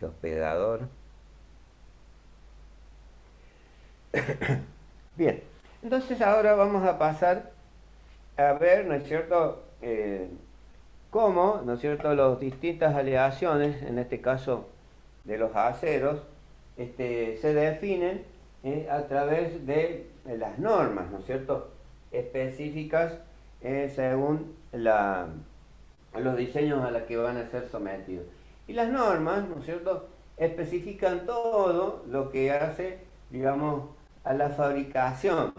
hospedador. Bien, entonces ahora vamos a pasar a ver, ¿no es cierto?, cómo, ¿no es cierto?, las distintas aleaciones, en este caso de los aceros, se definen a través de las normas, ¿no es cierto?, específicas según los diseños a los que van a ser sometidos. Y las normas, ¿no es cierto?, especifican todo lo que hace, digamos, a la fabricación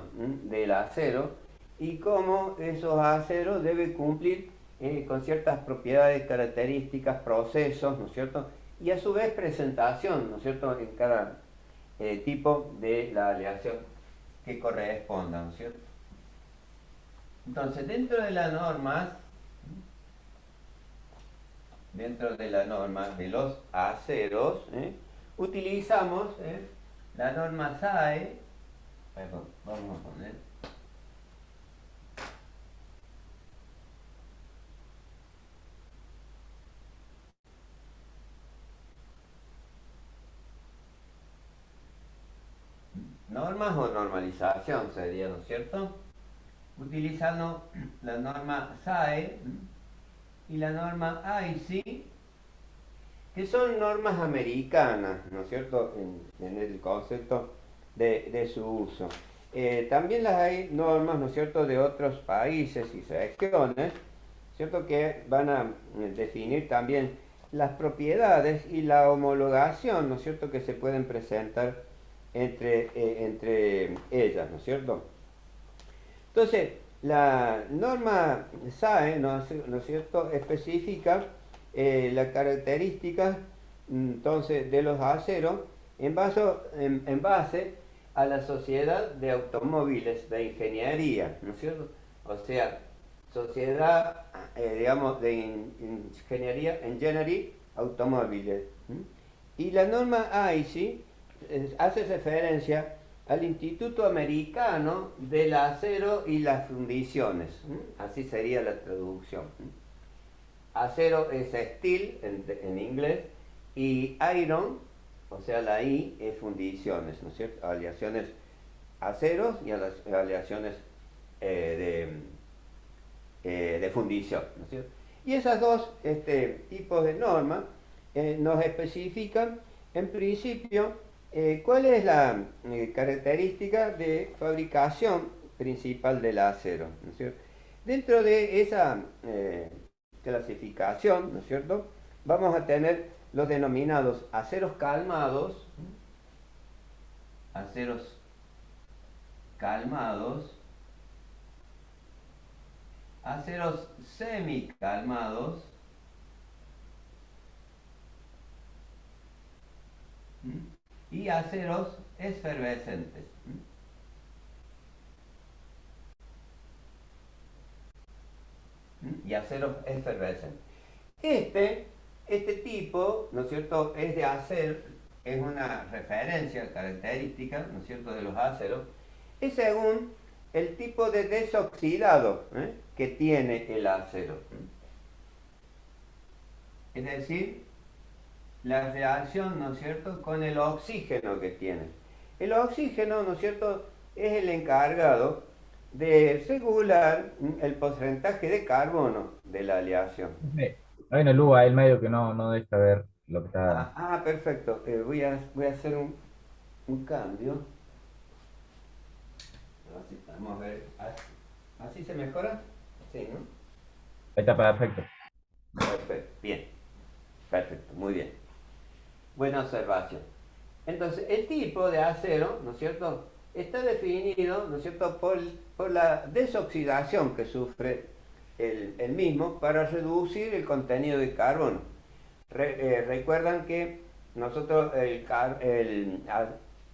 del acero y cómo esos aceros deben cumplir con ciertas propiedades, características, procesos, ¿no es cierto? Y a su vez presentación, ¿no es cierto?, en cada tipo de la aleación que corresponda, ¿no es cierto? Entonces, dentro de la norma de los aceros, utilizamos la norma SAE, perdón, vamos a poner normas o normalización sería, ¿no es cierto? Utilizando la norma SAE y la norma AISI, que son normas americanas, ¿no es cierto?, en el concepto de su uso. También las hay normas, ¿no es cierto?, de otros países y regiones, ¿cierto?, que van a definir también las propiedades y la homologación, ¿no es cierto?, que se pueden presentar entre ellas, ¿no es cierto? Entonces, la norma SAE, ¿no es cierto?, especifica las características entonces de los aceros en base a la Sociedad de Automóviles de Ingeniería, ¿no es cierto? O sea, Sociedad, digamos, de Ingeniería, Engineering Automóviles. Y la norma AISI hace referencia al Instituto Americano del Acero y las Fundiciones. Así sería la traducción. Acero es steel en inglés y iron, o sea, la I es fundiciones, ¿no es cierto? Aleaciones aceros y aleaciones de fundición, ¿no es cierto? Y esas dos tipos de normas nos especifican, en principio, cuál es la característica de fabricación principal del acero, ¿no es cierto? Dentro de esa clasificación, ¿no es cierto?, vamos a tener los denominados aceros aceros calmados, aceros semicalmados y aceros efervescentes. Y aceros efervescentes. Este tipo, ¿no es cierto?, es de acero, es una referencia característica, ¿no es cierto?, de los aceros, es según el tipo de desoxidado que tiene el acero. Es decir, la reacción, ¿no es cierto?, con el oxígeno que tiene. El oxígeno, ¿no es cierto?, es el encargado de regular el porcentaje de carbono de la aleación. Hay una luz ahí en medio que no deja ver lo que está. Perfecto. Voy a hacer un cambio. Vamos a ver. ¿Así se mejora? Sí, ¿no? Ahí está perfecto. Perfecto. Bien. Perfecto. Muy bien. Buena observación. Entonces, el tipo de acero, ¿no es cierto?, está definido, ¿no es cierto?, por la desoxidación que sufre el mismo para reducir el contenido de carbono. Recuerdan que nosotros el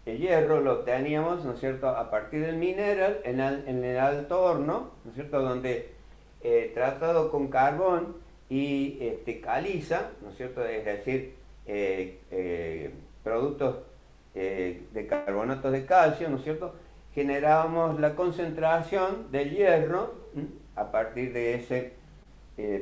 hierro lo teníamos, ¿no es cierto?, a partir del mineral en el alto horno, ¿no es cierto?, donde tratado con carbón y caliza, ¿no es cierto?, es decir, productos de carbonatos de calcio, ¿no es cierto?, generábamos la concentración del hierro a partir de ese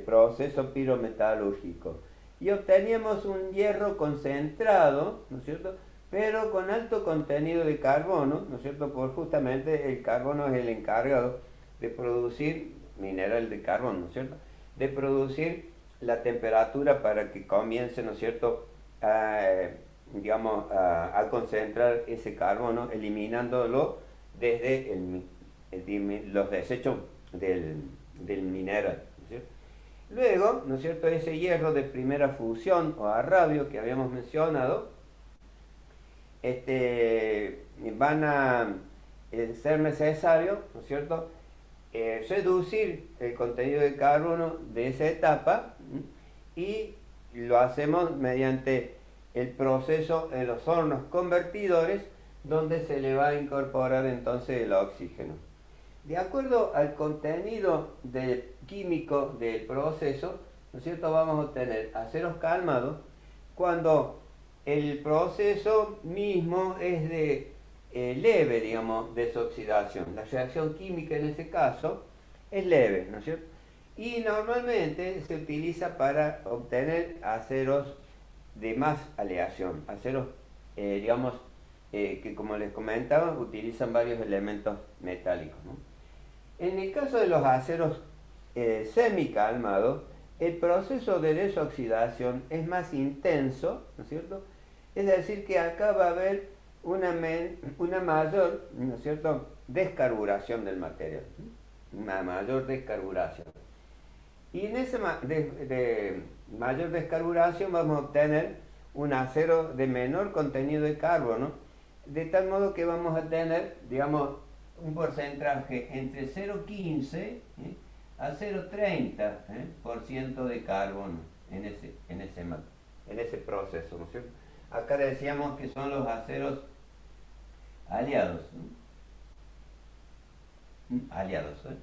proceso pirometalúrgico. y obteníamos un hierro concentrado, ¿no es cierto?, pero con alto contenido de carbono, ¿no es cierto?, por justamente el carbono es el encargado de producir mineral de carbono, ¿no es cierto?, de producir la temperatura para que comience, ¿no es cierto?, digamos, a concentrar ese carbono, eliminándolo desde los desechos del mineral, ¿no es cierto? Luego, ¿no es cierto?, ese hierro de primera fusión o a radio que habíamos mencionado, van a ser necesario, ¿no es cierto?, reducir el contenido de carbono de esa etapa, y lo hacemos mediante el proceso en los hornos convertidores, donde se le va a incorporar entonces el oxígeno. De acuerdo al contenido químico del proceso, ¿no es cierto?, vamos a obtener aceros calmados cuando el proceso mismo es de leve, digamos, desoxidación. La reacción química en ese caso es leve, ¿no es cierto? Y normalmente se utiliza para obtener aceros de más aleación, aceros, digamos, que como les comentaba, utilizan varios elementos metálicos, ¿no? En el caso de los aceros semicalmados, el proceso de desoxidación es más intenso, ¿no es cierto? Es decir, que acá va a haber una mayor, ¿no es cierto?, descarburación del material, una mayor descarburación. Y en esa mayor descarburación vamos a obtener un acero de menor contenido de carbono, de tal modo que vamos a tener, digamos, un porcentaje entre 0,15 a 0,30% de carbono en ese proceso, ¿no es cierto? Acá decíamos que son los aceros aliados, ¿no? Aliados, ¿eh?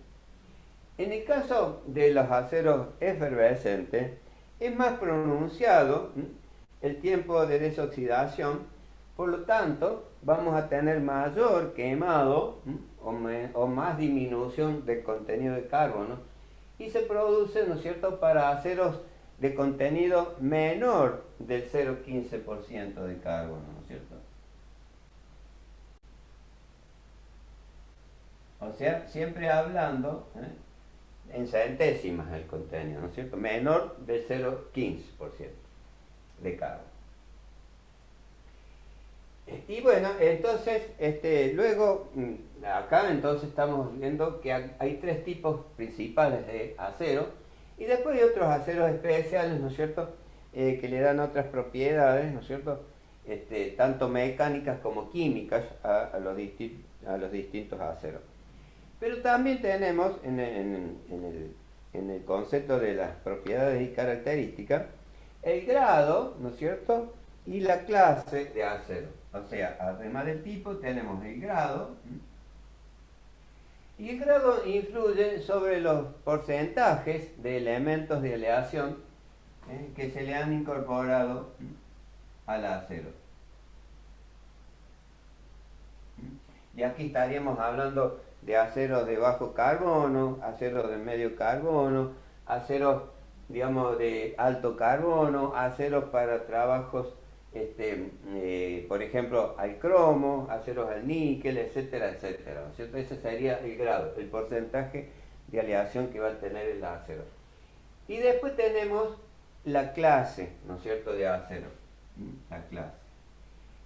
En el caso de los aceros efervescentes, es más pronunciado el tiempo de desoxidación, por lo tanto, vamos a tener mayor quemado o más disminución del contenido de carbono, y se produce, ¿no es cierto?, para aceros de contenido menor del 0,15% de carbono, ¿no es cierto? O sea, siempre hablando en centésimas el contenido, ¿no es cierto?, menor del 0,15% de carbono. Y bueno, entonces, luego, acá entonces estamos viendo que hay tres tipos principales de acero, y después hay otros aceros especiales, ¿no es cierto?, que le dan otras propiedades, ¿no es cierto?, tanto mecánicas como químicas a los distintos aceros. Pero también tenemos en el concepto de las propiedades y características el grado, ¿no es cierto?, y la clase de acero. O sea, además del tipo tenemos el grado, y el grado influye sobre los porcentajes de elementos de aleación que se le han incorporado al acero. Y aquí estaríamos hablando de aceros de bajo carbono, aceros de medio carbono, aceros, digamos, de alto carbono, aceros para trabajos, por ejemplo, al cromo, aceros al níquel, etcétera, etcétera, ¿no es cierto? Ese sería el grado, el porcentaje de aleación que va a tener el acero. Y después tenemos la clase, ¿no es cierto?, de acero, la clase.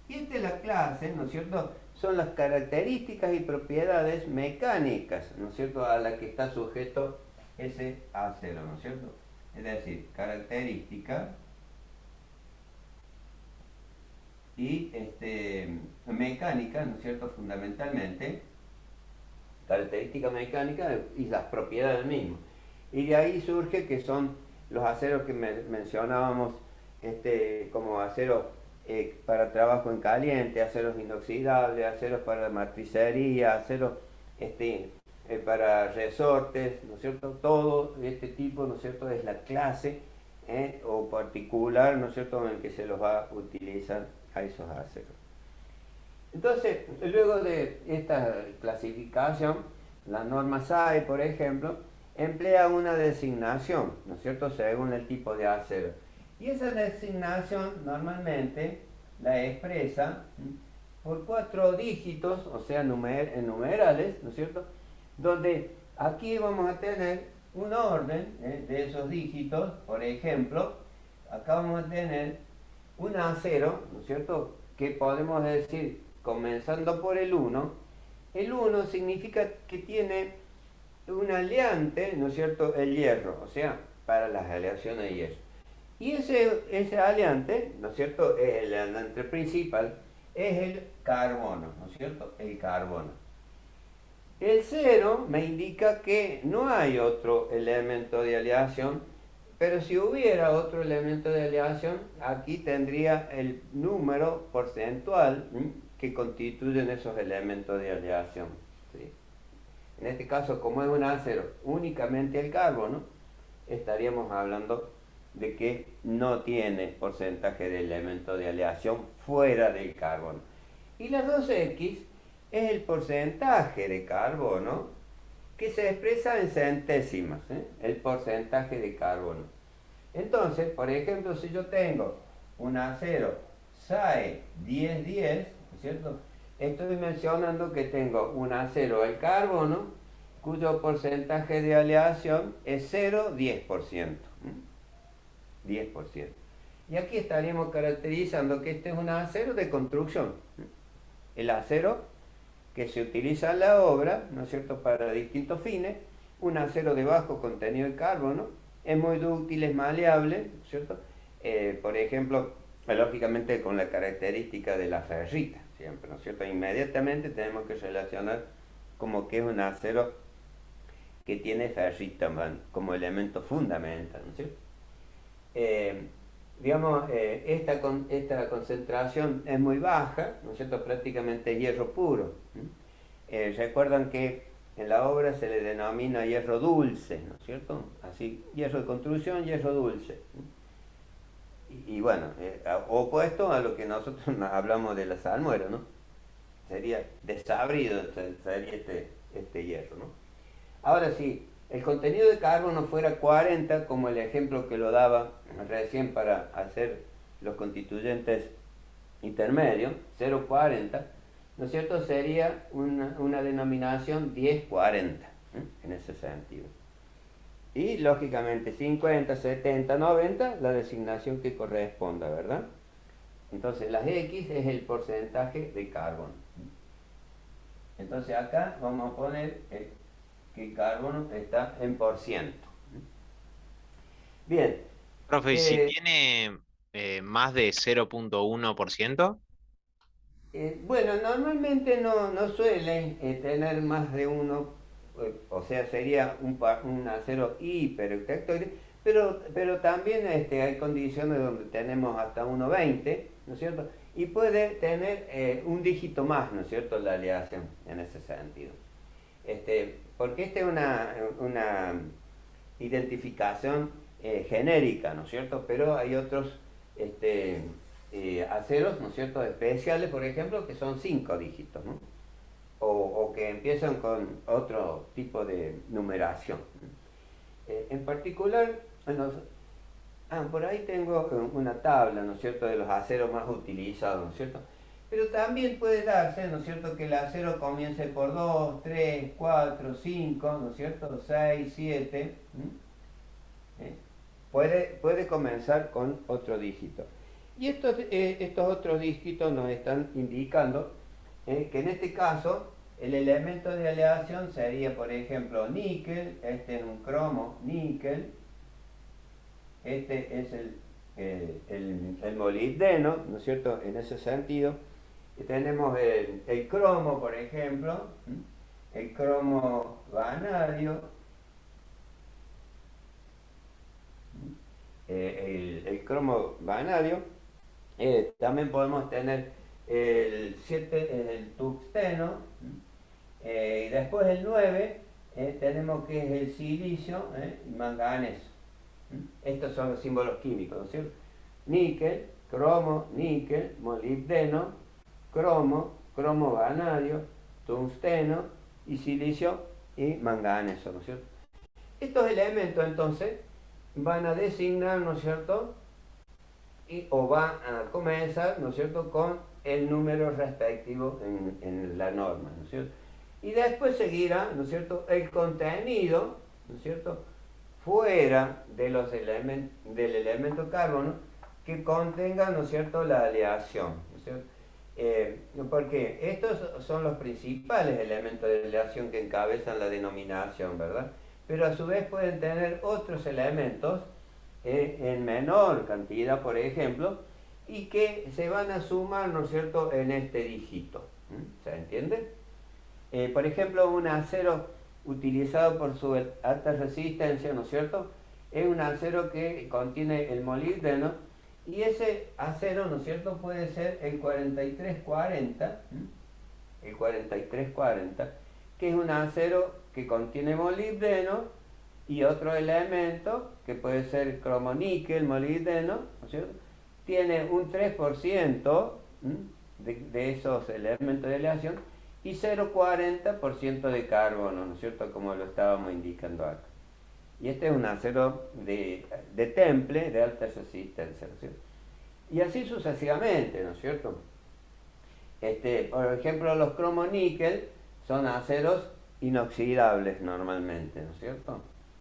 Y esta es la clase, ¿no es cierto?, son las características y propiedades mecánicas, ¿no es cierto?, a la que está sujeto ese acero, ¿no es cierto? Es decir, característica y mecánica, ¿no es cierto?, fundamentalmente, característica mecánica y las propiedades mismas. Y de ahí surge que son los aceros que mencionábamos, como aceros para trabajo en caliente, aceros inoxidables, aceros para matricería, aceros para resortes, ¿no es cierto? Todo este tipo, ¿no es cierto?, es la clase o particular, ¿no es cierto?, en el que se los va a utilizar a esos aceros. Entonces, luego de esta clasificación, la norma SAE, por ejemplo, emplea una designación, ¿no es cierto?, según el tipo de acero. Y esa designación normalmente la expresa por 4 dígitos, o sea, en numerales, ¿no es cierto? Donde aquí vamos a tener un orden de esos dígitos. Por ejemplo, acá vamos a tener un A0, ¿no es cierto? Que podemos decir, comenzando por el 1, el 1 significa que tiene un aleante, ¿no es cierto?, el hierro, o sea, para las aleaciones de hierro. Y ese aleante, ¿no es cierto?, es el aleante principal, es el carbono, ¿no es cierto?, el carbono. El 0 me indica que no hay otro elemento de aleación, pero si hubiera otro elemento de aleación, aquí tendría el número porcentual que constituyen esos elementos de aleación. ¿Sí? En este caso, como es un A0 únicamente el carbono, estaríamos hablando de que no tiene porcentaje de elementos de aleación fuera del carbono. Y la 2X es el porcentaje de carbono que se expresa en centésimas, el porcentaje de carbono. Entonces, por ejemplo, si yo tengo un A0 SAE 1010, ¿no es cierto? Estoy mencionando que tengo un A0 al carbono cuyo porcentaje de aleación es 0,10%. 10%. Y aquí estaríamos caracterizando que este es un acero de construcción. El acero que se utiliza en la obra, ¿no es cierto?, para distintos fines, un acero de bajo contenido de carbono, es muy dúctil, es maleable, ¿no es cierto? Por ejemplo, lógicamente con la característica de la ferrita, siempre, ¿no es cierto? Inmediatamente tenemos que relacionar como que es un acero que tiene ferrita como elemento fundamental, ¿no es cierto? Digamos, esta concentración es muy baja, ¿no es cierto? Prácticamente hierro puro. Recuerdan que en la obra se le denomina hierro dulce, ¿no es cierto? Así, hierro de construcción, hierro dulce. Y bueno, opuesto a lo que nosotros hablamos de la salmuera, ¿no? Sería desabrido, sería este hierro, ¿no? Ahora sí, el contenido de carbono fuera 40, como el ejemplo que lo daba recién para hacer los constituyentes intermedios, 0,40, ¿no es cierto? Sería una denominación 1040, en ese sentido. Y lógicamente 50, 70, 90, la designación que corresponda, ¿verdad? Entonces las X es el porcentaje de carbono. Entonces acá vamos a poner que el carbono está en por ciento. Bien. Profe, ¿y si eh, tiene más de 0,1%? bueno, normalmente no suele tener más de uno, o sea, sería un acero hiperoctatoide, pero también hay condiciones donde tenemos hasta 1,20, ¿no es cierto? Y puede tener un dígito más, ¿no es cierto?, la aleación en ese sentido. Porque esta es una identificación genérica, ¿no es cierto? Pero hay otros aceros, ¿no es cierto?, especiales, por ejemplo, que son 5 dígitos, ¿no? O que empiezan con otro tipo de numeración. En particular, por ahí tengo una tabla, ¿no es cierto?, de los aceros más utilizados, ¿no es cierto? Pero también puede darse, ¿no es cierto?, que el acero comience por 2, 3, 4, 5, ¿no es cierto?, 6, 7. Puede comenzar con otro dígito. Y estos otros dígitos nos están indicando que en este caso el elemento de aleación sería, por ejemplo, níquel, este es un cromo níquel, este es el molibdeno, ¿no es cierto?, en ese sentido. Y tenemos el cromo, por ejemplo, el cromo vanadio, el cromo vanadio. También podemos tener el 7, el tungsteno, y después el 9 tenemos que es el silicio y manganeso. Estos son los símbolos químicos, ¿no es cierto? Níquel, cromo, níquel, molibdeno, cromo vanadio, tungsteno y silicio y manganeso, ¿no es cierto? Estos elementos entonces van a designar, ¿no es cierto?, o va a comenzar, ¿no es cierto?, con el número respectivo en la norma, ¿no es cierto? Y después seguirá, ¿no es cierto?, el contenido, ¿no es cierto?, fuera de los del elemento carbono que contenga, ¿no es cierto?, la aleación, ¿no es cierto? Porque estos son los principales elementos de aleación que encabezan la denominación, ¿verdad? Pero a su vez pueden tener otros elementos en menor cantidad, por ejemplo, y que se van a sumar, ¿no es cierto?, en este dígito. ¿Se entiende? Por ejemplo, un acero utilizado por su alta resistencia, ¿no es cierto?, es un acero que contiene el molibdeno, y ese acero, ¿no es cierto?, puede ser el 4340, el 4340, que es un acero que contiene molibdeno y otro elemento, que puede ser cromoníquel, molibdeno, ¿no es cierto?, tiene un 3% de esos elementos de aleación y 0,40% de carbono, ¿no es cierto?, como lo estábamos indicando acá. Y este es un acero de temple de alta resistencia, ¿no es cierto? Y así sucesivamente, ¿no es cierto? Por ejemplo, los cromoníquel son aceros inoxidables normalmente, ¿no es cierto?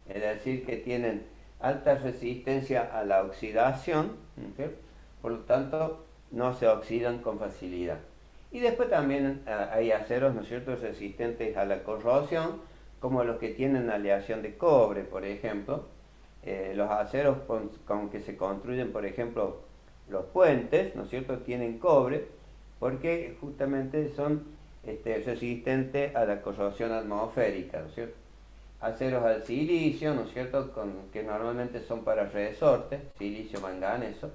Es decir, que tienen alta resistencia a la oxidación, ¿no es cierto? Por lo tanto, no se oxidan con facilidad. Y después también hay aceros, ¿no es cierto?, resistentes a la corrosión, como los que tienen aleación de cobre, por ejemplo. Los aceros con que se construyen, por ejemplo, los puentes, ¿no es cierto?, tienen cobre, porque justamente son resistentes a la corrosión atmosférica, ¿no es cierto? Aceros al silicio, ¿no es cierto?, que normalmente son para resortes, silicio manganeso,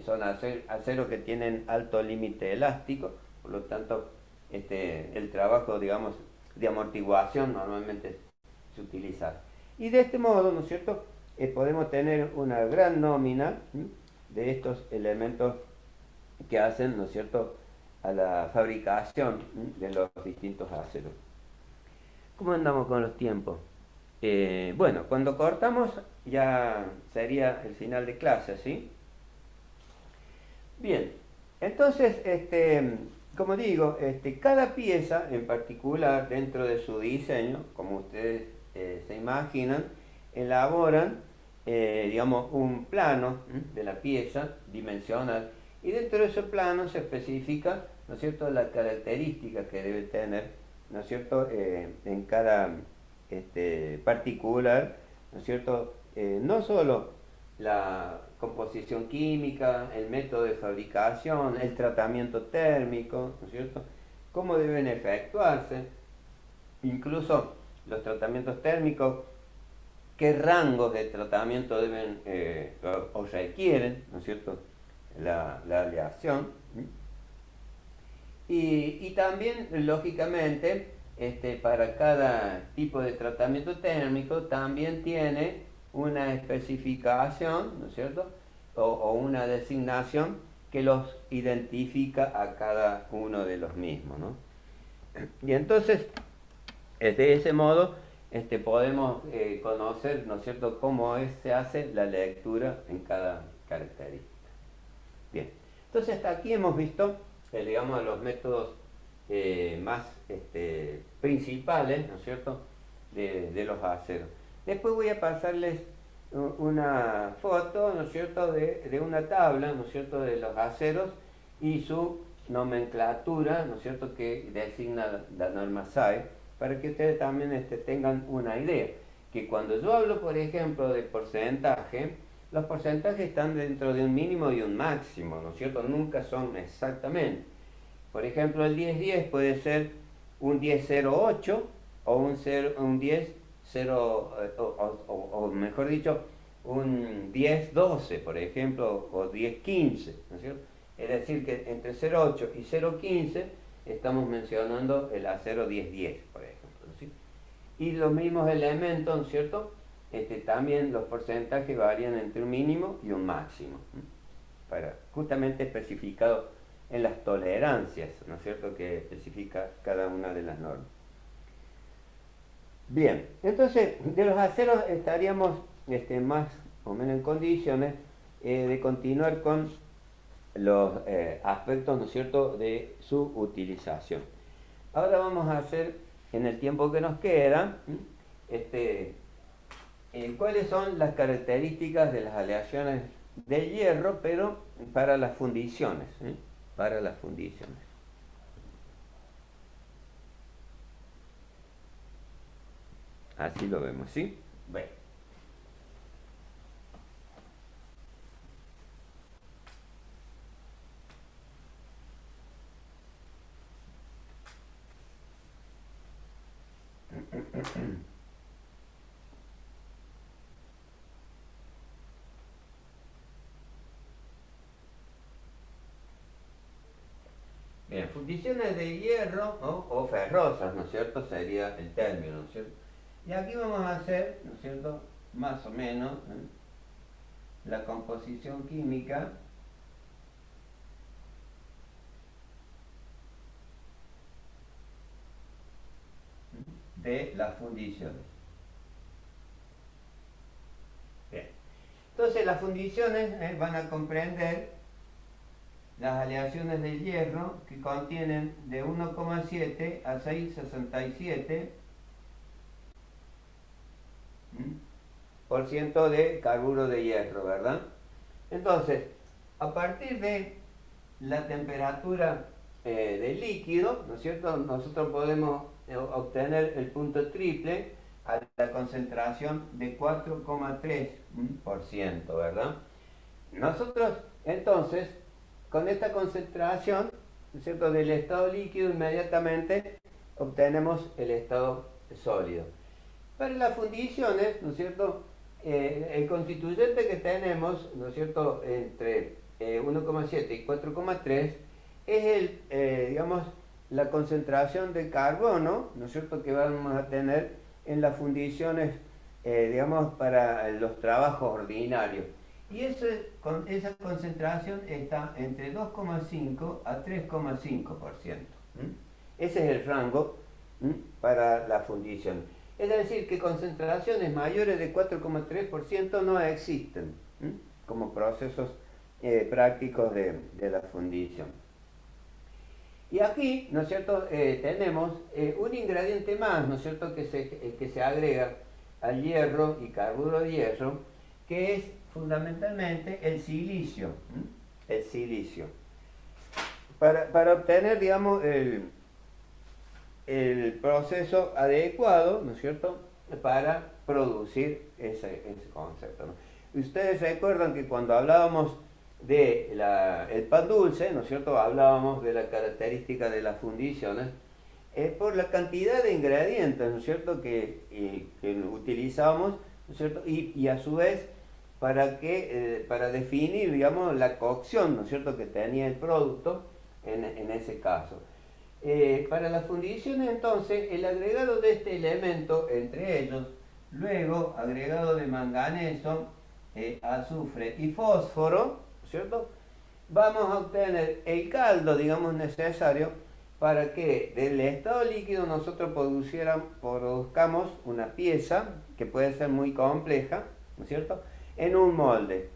son aceros que tienen alto límite elástico, por lo tanto el trabajo, digamos, de amortiguación normalmente se utiliza. Y de este modo, ¿no es cierto?, podemos tener una gran nómina de estos elementos que hacen, ¿no es cierto?, a la fabricación de los distintos aceros. ¿Cómo andamos con los tiempos? Bueno, cuando cortamos ya sería el final de clase, ¿sí? Bien, entonces, como digo, cada pieza en particular dentro de su diseño, como ustedes se imaginan, elaboran, digamos, un plano de la pieza dimensional, y dentro de ese plano se especifica, ¿no es cierto?, las características que debe tener, ¿no es cierto?, en cada particular, ¿no es cierto?, no solo la composición química, el método de fabricación, el tratamiento térmico, ¿no es cierto?, cómo deben efectuarse, incluso los tratamientos térmicos, qué rangos de tratamiento deben o requieren, ¿no es cierto?, la aleación. Y también, lógicamente, para cada tipo de tratamiento térmico también tiene una especificación, ¿no es cierto?, o una designación que los identifica a cada uno de los mismos, ¿no? Y entonces, de ese modo, podemos conocer, ¿no es cierto?, cómo se hace la lectura en cada característica. Bien, entonces hasta aquí hemos visto, digamos, los métodos más principales, ¿no es cierto?, de los aceros. Después voy a pasarles una foto, ¿no es cierto?, de una tabla, ¿no es cierto?, de los aceros y su nomenclatura, ¿no es cierto?, que designa la norma SAE, para que ustedes también tengan una idea. Que cuando yo hablo, por ejemplo, de porcentaje, los porcentajes están dentro de un mínimo y un máximo, ¿no es cierto? Nunca son exactamente. Por ejemplo, el 10-10 puede ser un 10-0-8 o un 10-0, o mejor dicho, un 10-12, por ejemplo, o 10-15, ¿no es cierto? Es decir, que entre 0,8 y 0,15 estamos mencionando el acero 10-10, por ejemplo, ¿sí? Y los mismos elementos, ¿no es cierto?, también los porcentajes varían entre un mínimo y un máximo, para justamente especificado en las tolerancias, ¿no es cierto?, que especifica cada una de las normas. Bien, entonces de los aceros estaríamos más o menos en condiciones de continuar con los aspectos, ¿no es cierto?, de su utilización. Ahora vamos a hacer, en el tiempo que nos queda, cuáles son las características de las aleaciones del hierro, pero para las fundiciones, para las fundiciones. Así lo vemos, ¿sí? Bueno. Bien, fundiciones de hierro, ¿no?, o ferrosas, ¿no es cierto? Sería el término, ¿no es cierto? Y aquí vamos a hacer, ¿no es cierto?, más o menos, la composición química de las fundiciones. Bien. Entonces las fundiciones van a comprender las aleaciones del hierro, que contienen de 1,7 a 6,67% por ciento de carburo de hierro, ¿verdad? Entonces, a partir de la temperatura del líquido, ¿no es cierto?, nosotros podemos obtener el punto triple a la concentración de 4,3%, ¿verdad? Nosotros, entonces, con esta concentración, ¿no es cierto?, del estado líquido, inmediatamente obtenemos el estado sólido. Para las fundiciones, ¿no es cierto?, el constituyente que tenemos, ¿no es cierto?, entre 1,7 y 4,3 es digamos, la concentración de carbono, ¿no es cierto?, que vamos a tener en las fundiciones, digamos, para los trabajos ordinarios. Y esa concentración está entre 2,5 a 3,5%. Ese es el rango para la fundición. Es decir, que concentraciones mayores de 4,3% no existen como procesos prácticos de la fundición. Y aquí, ¿no es cierto?, tenemos un ingrediente más, ¿no es cierto?, que se agrega al hierro y carburo de hierro, que es fundamentalmente el silicio. El silicio. Para obtener, digamos, el proceso adecuado, ¿no es cierto?, para producir ese concepto, ¿no? Ustedes recuerdan que cuando hablábamos de el pan dulce, ¿no es cierto?, hablábamos de la característica de las fundiciones por la cantidad de ingredientes, ¿no es cierto?, que utilizamos, ¿no es cierto?, y a su vez para definir, digamos, la cocción, ¿no es cierto?, que tenía el producto en ese caso. Para las fundiciones, entonces, el agregado de este elemento, entre ellos, luego agregado de manganeso, azufre y fósforo, ¿cierto?, vamos a obtener el caldo, digamos, necesario para que del estado líquido nosotros produzcamos una pieza que puede ser muy compleja, ¿no es cierto?, en un molde.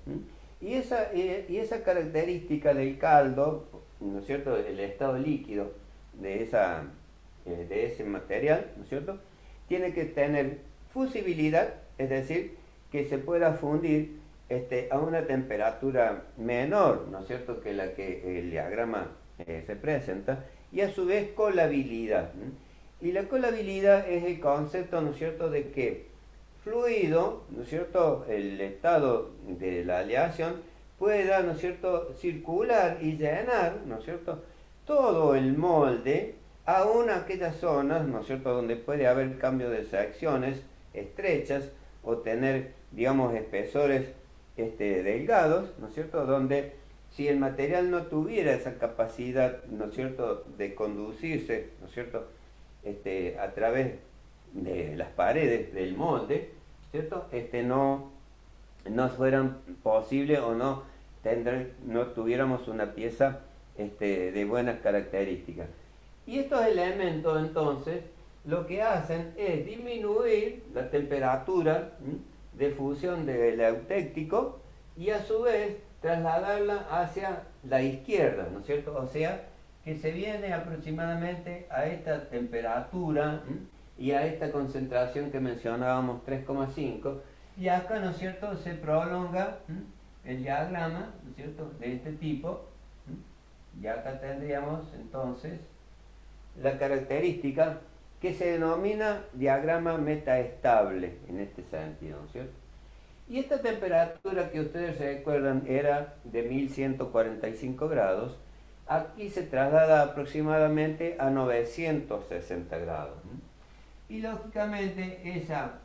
Y esa característica del caldo, ¿no es cierto?, el estado líquido de ese material, ¿no es cierto?, tiene que tener fusibilidad, es decir, que se pueda fundir a una temperatura menor, ¿no es cierto?, que la que el diagrama se presenta, y a su vez colabilidad. Y la colabilidad es el concepto, ¿no es cierto?, de que fluido, ¿no es cierto?, el estado de la aleación pueda, ¿no es cierto?, circular y llenar, ¿no es cierto?, todo el molde, aún aquellas zonas, ¿no es cierto?, donde puede haber cambio de secciones estrechas o tener, digamos, espesores delgados, ¿no es cierto?, donde si el material no tuviera esa capacidad, ¿no es cierto?, de conducirse, ¿no es cierto?, a través de las paredes del molde, ¿cierto?, no fueran posible o no tuviéramos una pieza de buenas características. Y estos elementos, entonces, lo que hacen es disminuir la temperatura de fusión del eutéctico y a su vez trasladarla hacia la izquierda, ¿no es cierto? O sea, que se viene aproximadamente a esta temperatura y a esta concentración que mencionábamos 3,5, y acá, ¿no es cierto?, se prolonga el diagrama, ¿no es cierto?, de este tipo, y acá tendríamos entonces la característica que se denomina diagrama metaestable en este sentido, ¿no es cierto? Y esta temperatura que ustedes recuerdan era de 1145 grados, aquí se traslada aproximadamente a 960 grados. Y lógicamente esa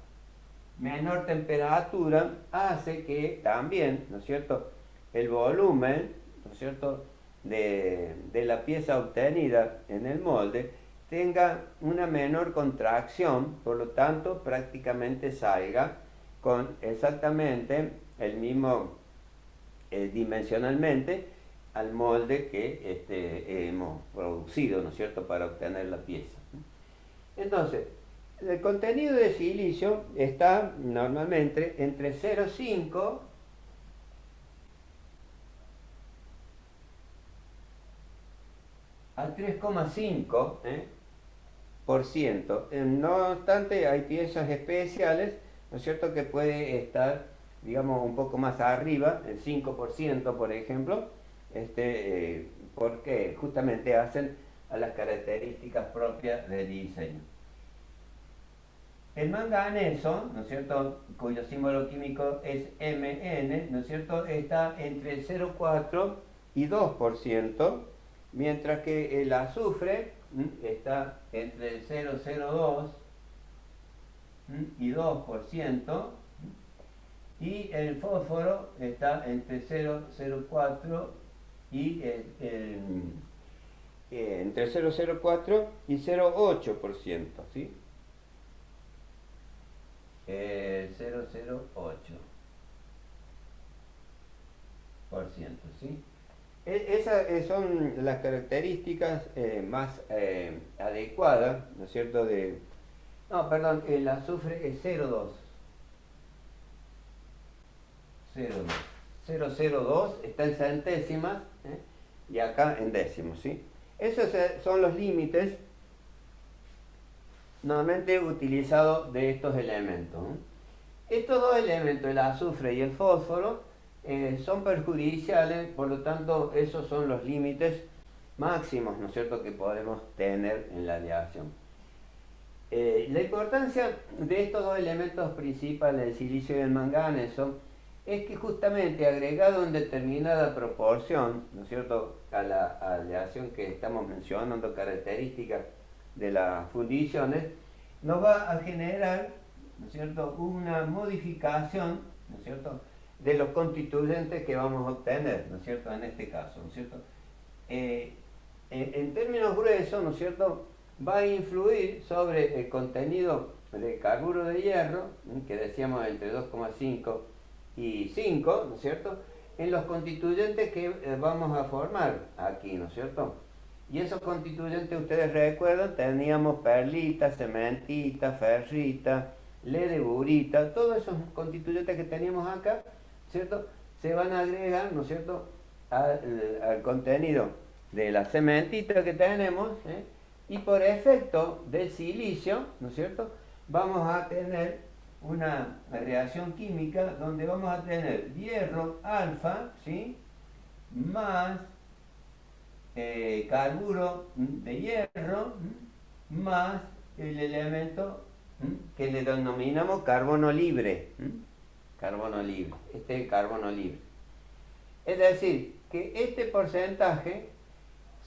menor temperatura hace que también, ¿no es cierto?, el volumen, ¿no es cierto?, de la pieza obtenida en el molde tenga una menor contracción, por lo tanto prácticamente salga con exactamente el mismo dimensionalmente al molde que hemos producido, ¿no es cierto?, para obtener la pieza. Entonces, el contenido de silicio está normalmente entre 0,5 a 3,5 por ciento. No obstante, hay piezas especiales, ¿no es cierto?, que puede estar, digamos, un poco más arriba, el 5%, por ejemplo, porque justamente hacen a las características propias del diseño. El manganeso, ¿no es cierto?, cuyo símbolo químico es Mn, ¿no es cierto?, está entre 0,4 y 2%, mientras que el azufre está entre 0,02 y 2%, y el fósforo está entre 0,04 y entre 0,04 y 0,8%, ¿sí? 0,08%, ¿sí? Esas son las características más adecuadas, ¿no es cierto? No, perdón, el azufre es 0,2. 0,2. 0,02 está en centésimas y acá en décimos, ¿sí? Esos son los límites normalmente utilizados de estos elementos. Estos dos elementos, el azufre y el fósforo, son perjudiciales, por lo tanto, esos son los límites máximos, ¿no es cierto?, que podemos tener en la aleación. La importancia de estos dos elementos principales, el silicio y el manganeso, es que justamente agregado en determinada proporción, ¿no es cierto?, a la aleación que estamos mencionando, características de las fundiciones, nos va a generar, ¿no es cierto?, una modificación, ¿no es cierto?, de los constituyentes que vamos a obtener, ¿no es cierto?, en este caso, ¿no es cierto? En términos gruesos, ¿no es cierto?, va a influir sobre el contenido de carburo de hierro, que decíamos entre 2,5 y 5, ¿no es cierto?, en los constituyentes que vamos a formar aquí, ¿no es cierto? Y esos constituyentes, ustedes recuerdan, teníamos perlita, cementita, ferrita, ledeburita, todos esos constituyentes que teníamos acá, ¿cierto?, se van a agregar, ¿no es cierto?, al contenido de la cementita que tenemos, y por efecto del silicio, ¿no es cierto?, vamos a tener una reacción química donde vamos a tener hierro alfa, ¿sí?, más carburo de hierro más el elemento que le denominamos carbono libre. Carbono libre, este es el carbono libre. Es decir, que este porcentaje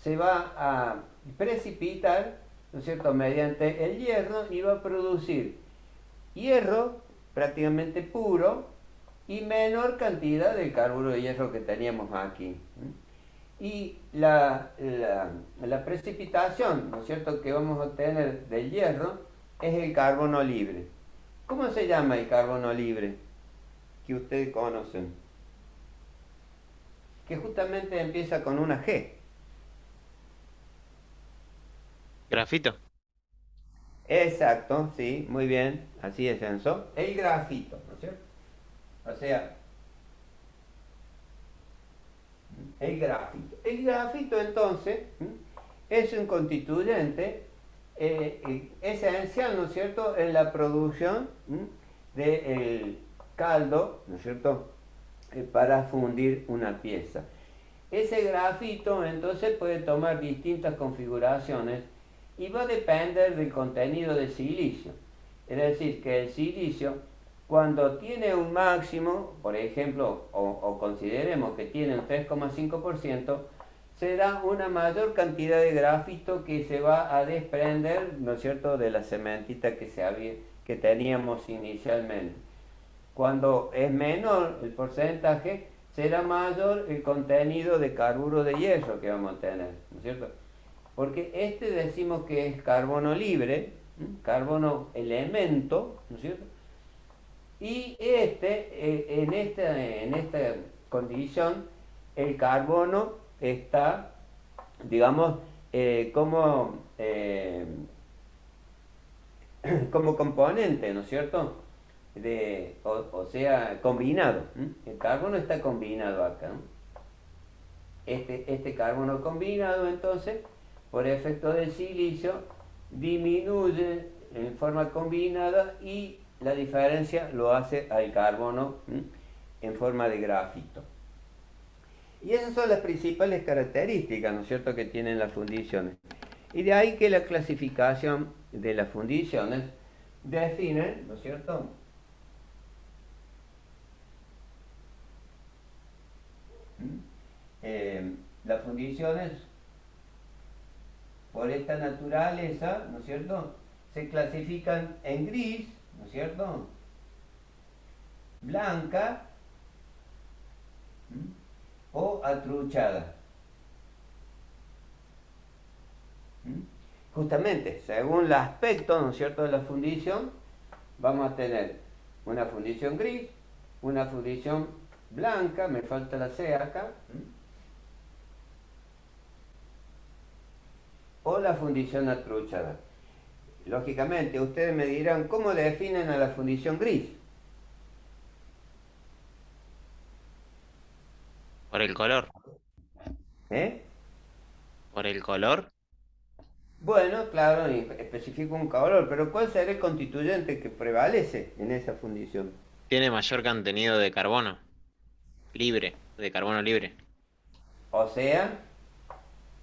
se va a precipitar, ¿no es cierto?, mediante el hierro, y va a producir hierro prácticamente puro y menor cantidad del carburo de hierro que teníamos aquí. Y la precipitación, ¿no es cierto?, que vamos a obtener del hierro es el carbono libre. ¿Cómo se llama el carbono libre que ustedes conocen? Que justamente empieza con una G. Grafito. Exacto, sí, muy bien, así es, Enzo. El grafito, ¿no es cierto? O sea, El grafito. El grafito entonces es un constituyente esencial, ¿no es cierto?, en la producción del caldo, ¿no es cierto?, para fundir una pieza. Ese grafito entonces puede tomar distintas configuraciones y va a depender del contenido del silicio. Es decir, que el silicio, cuando tiene un máximo, por ejemplo, o consideremos que tiene un 3,5%, se da una mayor cantidad de grafito que se va a desprender, ¿no es cierto?, de la cementita que teníamos inicialmente. Cuando es menor el porcentaje, será mayor el contenido de carburo de hierro que vamos a tener, ¿no es cierto? Porque este decimos que es carbono libre, carbono elemento, ¿no es cierto? Y en esta condición, el carbono está, digamos, como componente, ¿no es cierto? O sea, combinado. El carbono está combinado acá, ¿no? Este carbono combinado, entonces, por efecto del silicio, disminuye en forma combinada y la diferencia lo hace al carbono en forma de grafito. Y esas son las principales características, ¿no es cierto?, que tienen las fundiciones. Y de ahí que la clasificación de las fundiciones define, ¿no es cierto?, las fundiciones por esta naturaleza, ¿no es cierto?, se clasifican en gris, ¿no es cierto?, blanca o atruchada. Justamente, según el aspecto, ¿no es cierto?, de la fundición, vamos a tener una fundición gris, una fundición blanca, me falta la C acá, o la fundición atruchada. Lógicamente, ustedes me dirán, ¿cómo definen a la fundición gris? Por el color. ¿Eh? Por el color. Bueno, claro, especifico un color, pero ¿cuál será el constituyente que prevalece en esa fundición? Tiene mayor contenido de carbono. Libre. De carbono libre. O sea,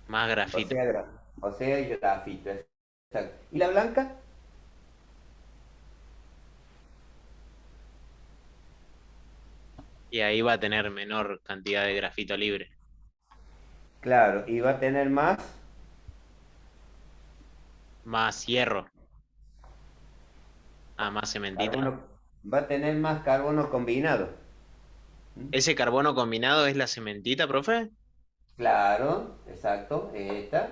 Más o grafito. sea, o sea, el grafito. Exacto. ¿Y la blanca? Y ahí va a tener menor cantidad de grafito libre. Claro, y va a tener más Más hierro. Ah, más cementita. carbono, va a tener más carbono combinado. ¿Ese carbono combinado es la cementita, profe? Claro, exacto, es esta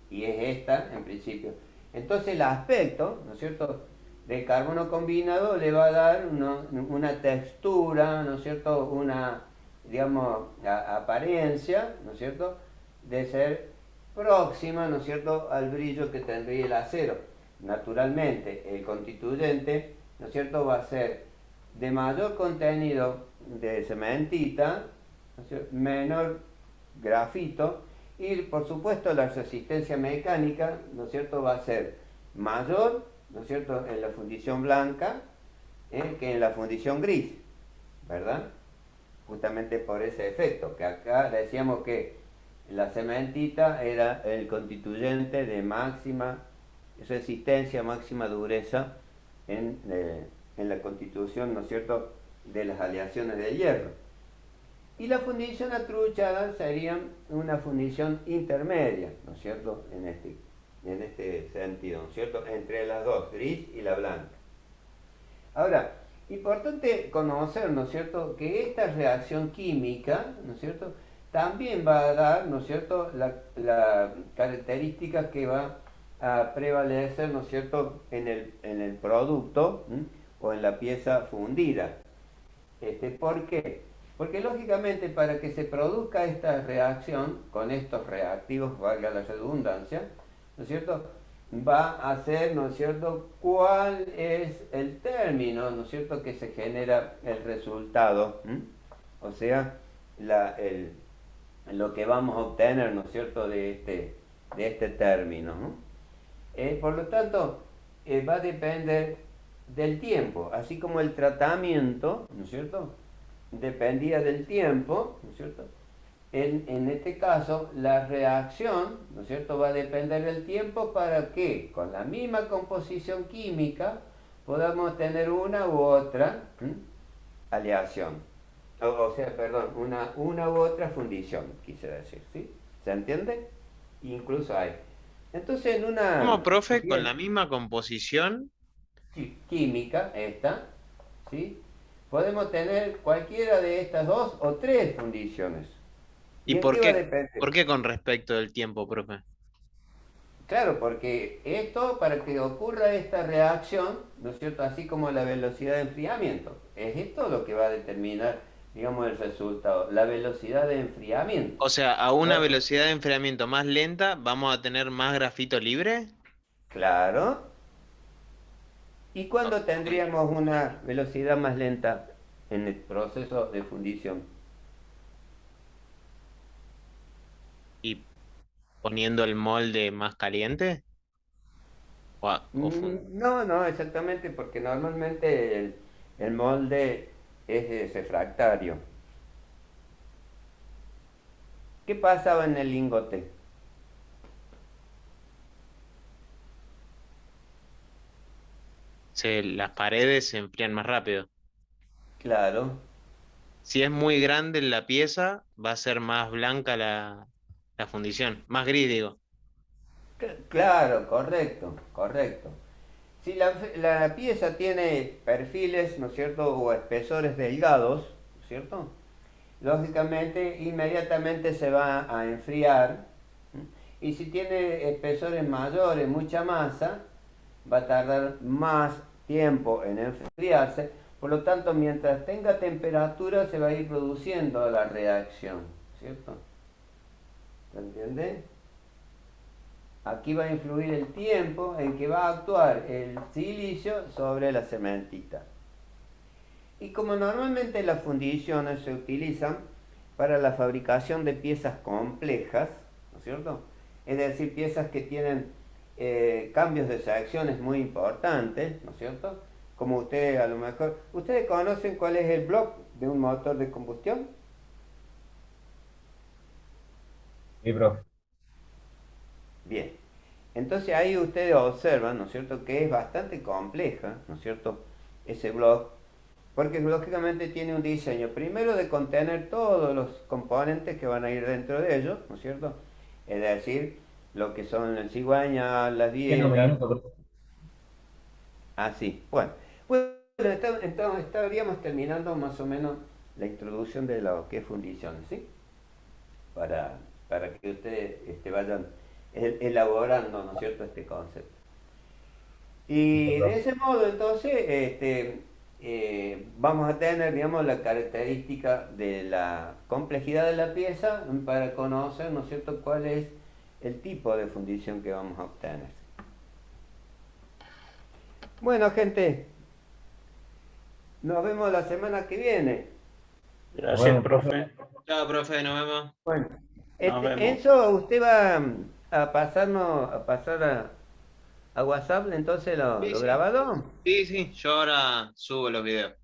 y es esta en principio. Entonces el aspecto, ¿no es cierto?, del carbono combinado le va a dar una textura, ¿no es cierto?, una, digamos, apariencia, ¿no es cierto?, de ser próxima, ¿no es cierto?, al brillo que tendría el acero. Naturalmente, el constituyente, ¿no es cierto?, va a ser de mayor contenido de cementita, ¿no es cierto?, menor grafito, y por supuesto la resistencia mecánica, ¿no es cierto?, va a ser mayor, ¿no es cierto?, en la fundición blanca que en la fundición gris, ¿verdad? Justamente por ese efecto, que acá decíamos que la cementita era el constituyente de máxima resistencia, máxima dureza en la constitución, ¿no es cierto?, de las aleaciones de hierro. Y la fundición atruchada sería una fundición intermedia, ¿no es cierto?, en este sentido, ¿no es cierto?, entre las dos, gris y la blanca. Ahora, importante conocer, ¿no es cierto?, que esta reacción química, ¿no es cierto?, también va a dar, ¿no es cierto?, la característica que va a prevalecer, ¿no es cierto?, en el producto o en la pieza fundida. ¿Por qué? Porque lógicamente para que se produzca esta reacción con estos reactivos, valga la redundancia, ¿no es cierto?, va a ser, ¿no es cierto?, cuál es el término, ¿no es cierto?, que se genera el resultado. O sea, lo que vamos a obtener, ¿no es cierto?, de este término, ¿no? Por lo tanto, va a depender del tiempo, así como el tratamiento, ¿no es cierto?, dependía del tiempo, ¿no es cierto? En este caso, la reacción, ¿no es cierto?, va a depender del tiempo para que con la misma composición química podamos tener una u otra aleación. O sea, perdón, una u otra fundición, quise decir, ¿sí? ¿Se entiende? Incluso hay. Entonces, en ¿Cómo, una profe, con la bien, misma composición? química, esta, ¿sí? Podemos tener cualquiera de estas dos o tres fundiciones. ¿Y ¿Y en qué va a depender? por qué con respecto del tiempo, profe? Claro, porque esto, para que ocurra esta reacción, ¿no es cierto? Así como la velocidad de enfriamiento, es esto lo que va a determinar, digamos, el resultado, la velocidad de enfriamiento. O sea, a una Bueno, velocidad de enfriamiento más lenta, ¿vamos a tener más grafito libre? claro. ¿Y cuándo Ok. tendríamos una velocidad más lenta en el proceso de fundición? ¿Y poniendo el molde más caliente? No, no, exactamente, porque normalmente el molde es refractario. ¿Qué pasaba en el lingote? Las paredes se enfrían más rápido. Claro, Si es muy grande la pieza, va a ser más blanca la fundición. Más gris, digo. claro, correcto, correcto. Si la pieza tiene perfiles, ¿no es cierto?, o espesores delgados, ¿no es cierto?, lógicamente inmediatamente se va a enfriar. Y si tiene espesores mayores, mucha masa, va a tardar más tiempo en enfriarse. Por lo tanto, mientras tenga temperatura se va a ir produciendo la reacción, ¿cierto? ¿Se entiende? Aquí va a influir el tiempo en que va a actuar el silicio sobre la cementita. Y como normalmente las fundiciones se utilizan para la fabricación de piezas complejas, ¿no es cierto? Es decir, piezas que tienen cambios de secciones muy importantes, ¿no es cierto? Como ustedes a lo mejor... ¿Ustedes conocen cuál es el bloque de un motor de combustión? Sí, profe. Bien. Entonces ahí ustedes observan, ¿no es cierto?, que es bastante compleja, ¿no es cierto?, ese bloque, porque lógicamente tiene un diseño, primero de contener todos los componentes que van a ir dentro de ellos, ¿no es cierto? Es decir, lo que son el cigüeñal, las Tiene un bielas, minuto, profe. así. Bueno, entonces estaríamos terminando más o menos la introducción de lo que es fundiciones, ¿sí? Para, para que ustedes vayan elaborando, ¿no es cierto?, este concepto. Listo, Y de profe. ese modo, entonces, vamos a tener, digamos, la característica de la complejidad de la pieza para conocer, ¿no es cierto?, cuál es el tipo de fundición que vamos a obtener. Bueno, gente, nos vemos la semana que viene. Nos Gracias, vemos, profe. profe. Chao, profe, nos vemos. Bueno, Nos vemos. Enzo, usted va a pasar a WhatsApp entonces Sí, lo sí. grabado. Sí, sí, yo ahora subo los videos.